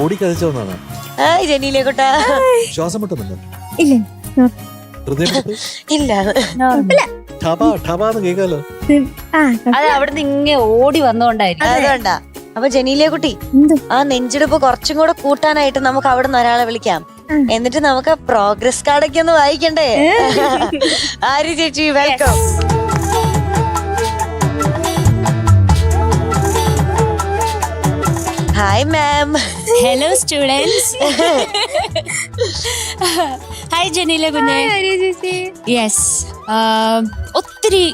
ഓടിക്കളിച്ചു വന്നാണ്. ജനീലേക്കുട്ടാ ശ്വാസം മുട്ടുന്നുണ്ടോ? ഇല്ല ഹൃദയം ഇല്ല. കേക്കാലോ. അത് അവിടുന്ന് ഇങ്ങനെ ഓടി വന്നോണ്ടായിരിക്കും. അതുകൊണ്ടാ. അപ്പൊ ജനീലിയ കുട്ടി, ആ നെഞ്ചെടുപ്പ് കുറച്ചും കൂടെ കൂട്ടാനായിട്ട് നമുക്ക് അവിടെ നിന്ന് ഒരാളെ വിളിക്കാം. എന്നിട്ട് നമുക്ക് പ്രോഗ്രസ് കാർഡൊക്കെ ഒന്ന് വായിക്കണ്ടേ? ആര്യ ചേച്ചി, welcome. Hi ma'am. Hello students. Hi Janeela കുഞ്ഞേ. യെസ്, ഒത്തിരി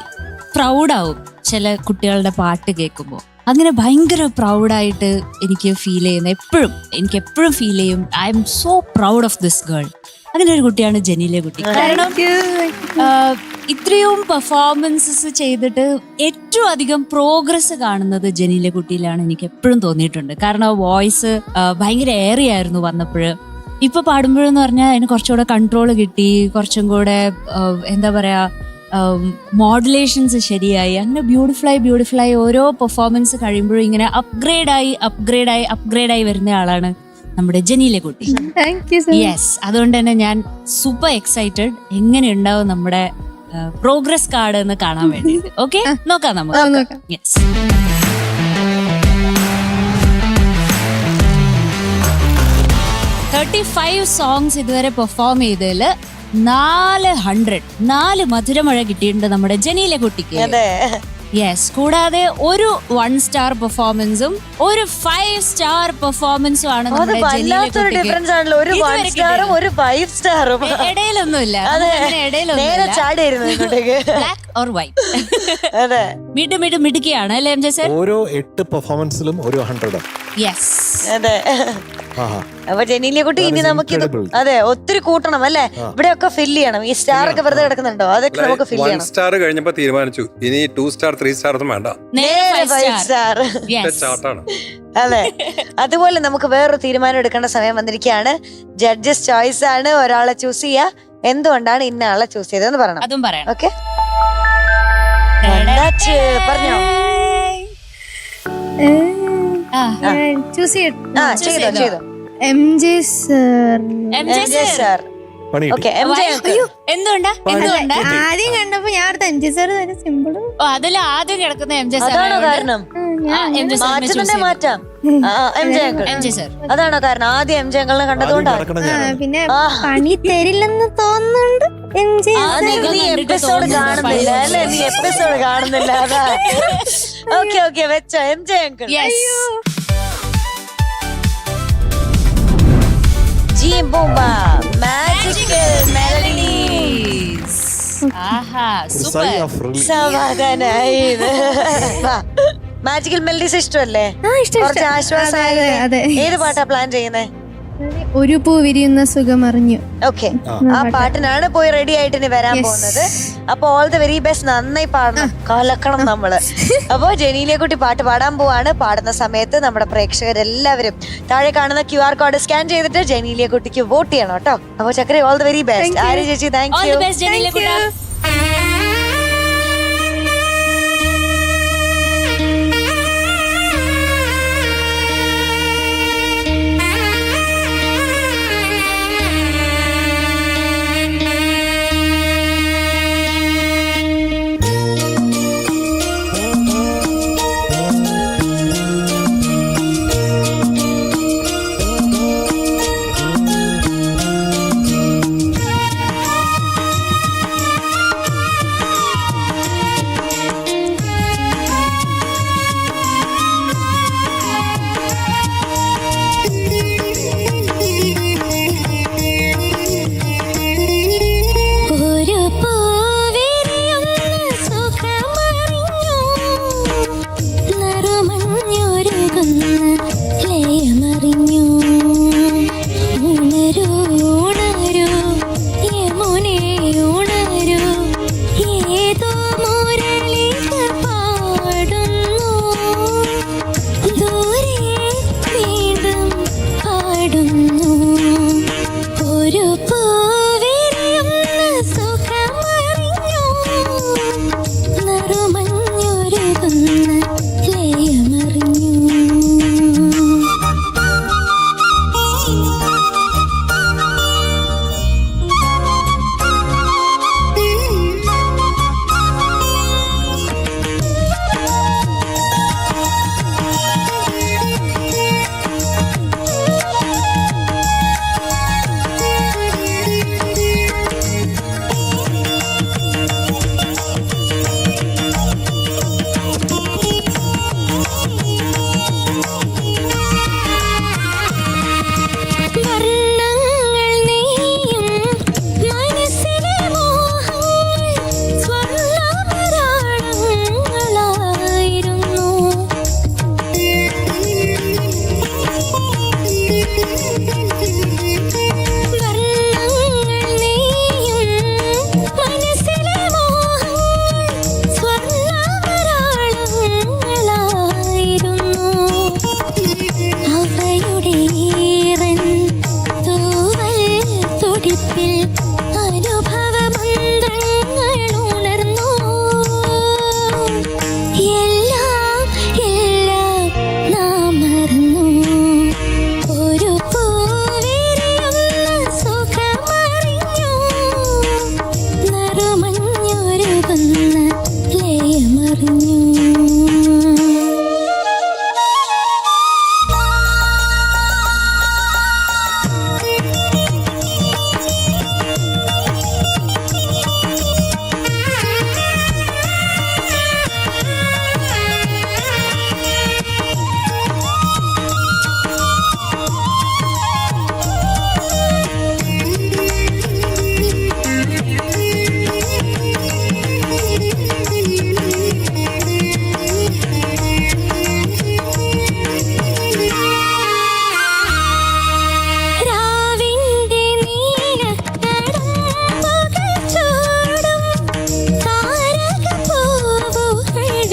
പ്രൗഡാവും ചില കുട്ടികളുടെ പാട്ട് കേൾക്കുമ്പോൾ. അങ്ങനെ ഭയങ്കര പ്രൗഡായിട്ട് എനിക്ക് ഫീൽ ചെയ്യുന്ന, എനിക്ക് എപ്പോഴും ഫീൽ ചെയ്യും I M so proud of this girl. അങ്ങനെ ഒരു കുട്ടിയാണ് ജനീല കുട്ടി. കാരണം ഇത്രയും പെർഫോമൻസസ് ചെയ്തിട്ട് ഏറ്റവും അധികം പ്രോഗ്രസ് കാണുന്നത് ജനീല കുട്ടിയിലാണ് എനിക്ക് എപ്പോഴും തോന്നിയിട്ടുണ്ട്. കാരണം വോയിസ് ഭയങ്കര ഏറിയായിരുന്നു വന്നപ്പോഴ്. ഇപ്പൊ പാടുമ്പോഴെന്ന് പറഞ്ഞാൽ അതിന് കുറച്ചുകൂടെ കൺട്രോൾ കിട്ടി, കുറച്ചും കൂടെ എന്താ പറയാ, മോഡുലേഷൻസ് ശരിയായി. അങ്ങനെ ബ്യൂട്ടിഫുള്ളായി ഓരോ പെർഫോമൻസ് കഴിയുമ്പോഴും ഇങ്ങനെ അപ്ഗ്രേഡായി വരുന്ന ആളാണ് നമ്മുടെ ജനീല കുട്ടി. യെസ്, അതുകൊണ്ട് തന്നെ ഞാൻ സൂപ്പർ എക്സൈറ്റഡ് എങ്ങനെ ഉണ്ടാവും നമ്മുടെ പ്രോഗ്രസ് കാർഡ് എന്ന് കാണാൻ വേണ്ടിയിട്ട്. ഓക്കെ, നോക്കാം നമുക്ക്. യെസ്, 35 സോങ്സ് ഇതുവരെ പെർഫോം ചെയ്തതില് 400 മധുരമഴ കിട്ടിയിട്ടുണ്ട് നമ്മുടെ ജനീല കുട്ടിക്ക്. യെസ്, കൂടാതെ ഒരു 1 സ്റ്റാർ പെർഫോമൻസും ഒരു 5 സ്റ്റാർ പെർഫോമൻസും ആണ് നമ്മുടെ ജനീല കുട്ടിക്ക്. ഇടയിലൊന്നുമില്ല, ബ്ലാക്ക് ഓർ വൈറ്റ്. മിടുക്കിയാണ് അല്ലേ എം ജെ സർ? ഓരോ 8 പെർഫോമൻസിലും ഒരു 100. യെസ്, അതെ. അപ്പൊ ജനീലിയ കുട്ടി, ഇനി നമുക്ക് അതെ ഒത്തിരി കൂട്ടണം അല്ലേ? ഇവിടെ ഒക്കെ ഫില്ല് ചെയ്യണം. ഈ സ്റ്റാർ ഒക്കെ വെറുതെ കിടക്കുന്നുണ്ടോ? അതൊക്കെ നമുക്ക് ഫില്ല് ചെയ്യണം. 1 സ്റ്റാർ കഴിഞ്ഞപ്പോ തീരുമാനിച്ചു ഇനി 2 സ്റ്റാർ 3 സ്റ്റാർ ഒന്നും വേണ്ട, 5 സ്റ്റാർ. അതെ, അതുപോലെ നമുക്ക് വേറൊരു തീരുമാനം എടുക്കേണ്ട സമയം വന്നിരിക്കുകയാണ്. ജഡ്ജസ് ചോയ്സ് ആണ്. ഒരാളെ ചൂസ് ചെയ്യാ. എന്തുകൊണ്ടാണ് ഇന്ന ആളെ ചൂസ് ചെയ്തതെന്ന് പറയണം. അതും പറയാം. ഓക്കെ, പറഞ്ഞോ. ചൂസ് ചെയ്തോ. M J sir. എന്തുകൊണ്ടാ ആദ്യം കണ്ടപ്പോ ഞാൻ അടുത്ത എം ജെ സാർ തന്നെ സിമ്പിൾ. അതിൽ ആദ്യം കിടക്കുന്ന എം ജെ സാർ. അതാണോ കാരണം? മാറ്റാം. അതാണോ കാരണം? ആദ്യം എം ജെ അങ്കിളിനെ കണ്ടതുകൊണ്ടാണ്. പിന്നെ പണി തരില്ലെന്ന് തോന്നുന്നുണ്ട്. നീ എപ്പിസോഡ് കാണുന്നില്ല അല്ലേ? നീ എപ്പിസോഡ് കാണുന്നില്ല, അതാ. ഓക്കെ വെച്ചോ M J uncle. Magical melodies ഇഷ്ടമല്ലേ? കുറച്ച് ആശ്വാസമായി. ഏത് പാട്ടാ പ്ലാൻ ചെയ്യുന്നേ? ഒരു പൂ വിരിയുന്ന സുഖം അറിഞ്ഞു. ഓക്കെ, ആ പാട്ടിനാണ് പോയി റെഡി ആയിട്ട് ഇനി വരാൻ പോകുന്നത്. അപ്പൊ ഓൾ ദ വെരി ബെസ്റ്റ്. നന്നായി പാടണം, കലക്കണം നമ്മള്. അപ്പൊ ജനീലിയ കുട്ടി പാട്ട് പാടാൻ പോവാണ്. പാടുന്ന സമയത്ത് നമ്മുടെ പ്രേക്ഷകരെല്ലാവരും താഴെ കാണുന്ന QR കോഡ് സ്കാൻ ചെയ്തിട്ട് ജനീലിയ കുട്ടിക്ക് വോട്ട് ചെയ്യണം കേട്ടോ. അപ്പൊ Chakri, all the very best. Arya ചേച്ചി, താങ്ക് യു.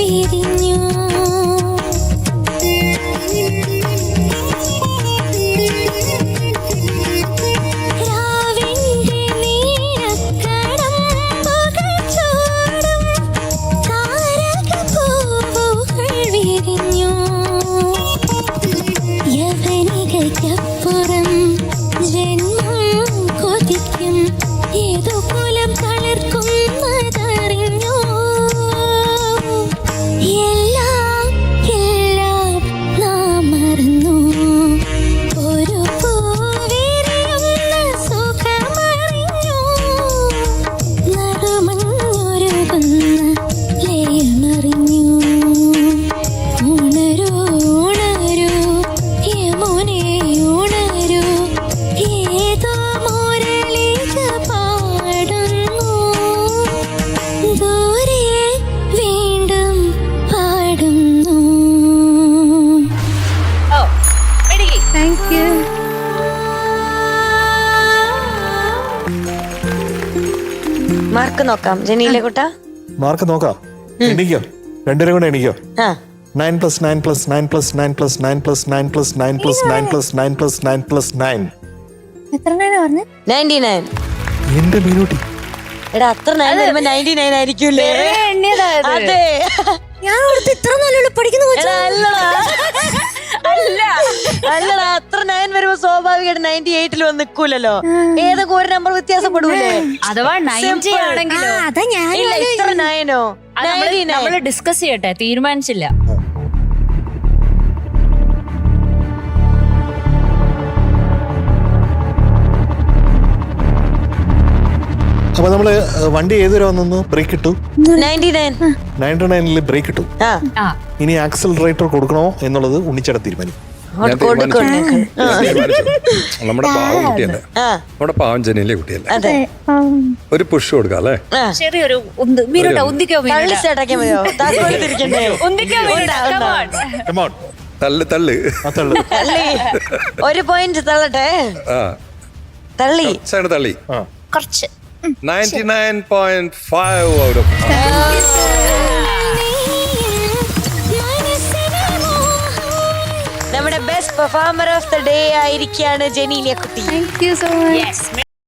വിരിഞ്ഞു രാവിന്റെ നീലക്കടമ്പുകൾ ചൂടും താരകപ്പൂവുകൾ വിരിഞ്ഞു യവനികയ്ക്കപ്പുറം ജന്മം കൊതിക്കും ഏതു കുലം തളിർക്കുന്നതറിഞ്ഞു എല്ലാം എല്ലാം നാം മറന്നു ഒരു പൂവിരിയുന്ന സുഖമറിഞ്ഞു നറുമഞ്ഞൊരുകുന്ന ലയമറിഞ്ഞു ഉണരൂ ഉണരൂ യമുനേ ഉണരൂ ഏതോ മുരളിക പാടുന്നു ദൂരെ വീണ്ടും പാടുന്നു ഓ മെടുകി. Thank you. മാർക്ക് നോക്കാം ജനീലെ കുട്ട. മാർക്ക് നോക്കാം. എണീക്കോ, രണ്ടുപേരും കൂടെ എണീക്കോ. ആ 9 + 9 + 9 + 9 + 9 + 9 + 9 + 9 + 9 + 9 + 9. എത്ര നേരം പറഞ്ഞു? 99. എന്റെ മീനൂട്ടി. എടാ അത്ര 9 വരുമ്പോ 99 ആയിരിക്കൂലേ? എണ്ണിയതാ അത്. അതെ. ഞാൻ ഓർത്ത് ഇത്ര നല്ല പഠിക്കുന്ന കൊച്ചു. എടാ, അല്ലടാ. അല്ലടാ അത്ര 9 വരുമ്പോ സ്വാഭാവികമായിട്ട് 98 വന്ന് നിക്കൂലല്ലോ. ഏതൊക്കെ ഒരു നമ്പർ വ്യത്യാസപ്പെടൂലേ? അഥവാ 90 Simple. ആണെങ്കിലോ അതാ ഞാൻ ഇല്ല ഇത്ര 9ഓ? അത് നമ്മള് ഡിസ്കസ് ചെയ്യട്ടെ, തീരുമാനിച്ചില്ല. അപ്പൊ നമ്മള് വണ്ടി ഏതുവരെ വന്നു? ബ്രേക്ക് ഇട്ടു. 99. 99 ബ്രേക്ക് ഇട്ടു. ആ ആ ഇനി ആക്സിലറേറ്റർ കൊടുക്കണോ എന്നുള്ളത് ഉണ്ണിച്ചേട്ടൻ തീരുമാനിക്കും. ഞാൻ തീരുമാനിച്ചു. നമ്മുടെ പാവം കുട്ടിയല്ലേ, ആ നമ്മുടെ പാവം ജനീലെ കുട്ടിയല്ലേ, അതെ. ഒരു പുഷ് കൊടുക്കാം അല്ലേ? ആ ചെറിയൊരു മീനുട്ട ഉന്തിക്കോ തള്ളി സ്റ്റാർട്ടാക്കിയാ മതിയോ? താക്കോല് തിരിക്കണ്ടേ? ഉന്തിക്കോ മീനുട്ട, come on. Come on. തള്ളു തള്ളു. ആ തള്ളു. തള്ളി. ഒരു പോയിന്റ് തള്ളട്ടെ. ആ തള്ളി. സൈഡ് തള്ളി. ആ. കുറച്ച് 99.5 out of 5. നമ്മുടെ best performer of the day ആയിരിക്കാണ് ജനീലിയ കുട്ടി. Thank you so much. Yes,